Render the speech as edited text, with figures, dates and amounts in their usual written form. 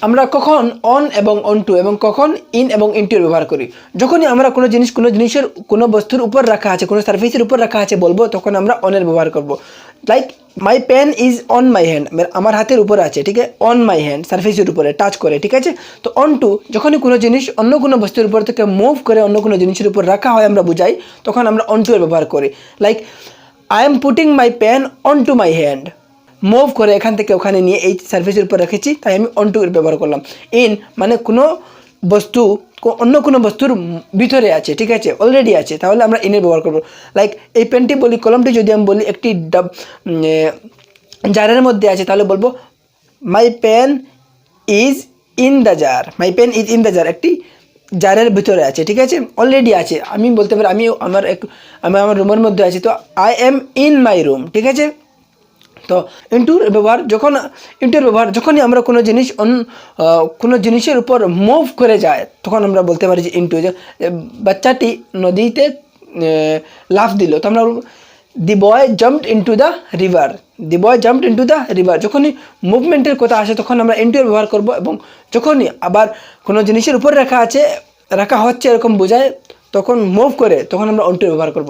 আমরা কখন অন এবং অন টু এবং কখন ইন এবং ইনটু ব্যবহার করি? যখনই আমরা কোনো জিনিসের কোনো বস্তুর উপর রাখা আছে, কোনো সারফেসের উপর রাখা আছে বলবো, তখন আমরা অনের ব্যবহার করব। Like my pen is on my hand, আমার হাতের উপরে আছে, ঠিক আছে, অন মাই হ্যান্ড সারফেসের উপরে টাচ করে, ঠিক আছে। তো অন টু যখনই কোনো জিনিস অন্য কোনো বস্তুর উপর থেকে মুভ করে অন্য কোনো জিনিসের উপর রাখা হয় আমরা বুঝাই, তখন আমরা অন টু এর ব্যবহার করি। Like I am putting my pen on to my hand, move করে এখান থেকে ওখানে নিয়ে এই সারফেসের উপর রেখেছি, তাই আমি অন টু এর ব্যবহার করলাম। ইন মানে কোনো বস্তু অন্য কোনো বস্তুর ভিতরে আছে, ঠিক আছে, অলরেডি আছে, তাহলে আমরা ইনের ব্যবহার করবো। লাইক এই পেনটি বলি, কলমটি যদি আমি বলি একটি জারের মধ্যে আছে, তাহলে বলবো my pen is in the jar, my pen is in the jar, একটি জারের ভিতরে আছে, ঠিক আছে, অলরেডি আছে। আমি বলতে পারি আমি আমার রুমের মধ্যে আছি, তো I am in my room, ঠিক আছে। তো ইনটুর ব্যবহার যখনই আমরা কোনো জিনিস কোনো জিনিসের উপর মুভ করে যায়, তখন আমরা বলতে পারি যে ইনটু। বাচ্চাটি নদীতে লাফ দিল, তো আমরা the boy jumped into the river, the boy jumped into the river. যখনই মুভমেন্টের কথা আসে তখন আমরা ইনটু এর ব্যবহার করব, এবং যখনই আবার কোনো জিনিসের উপর রাখা হচ্ছে এরকম বোঝায়, তখন মুভ করে, তখন আমরা অনটু ব্যবহার করব।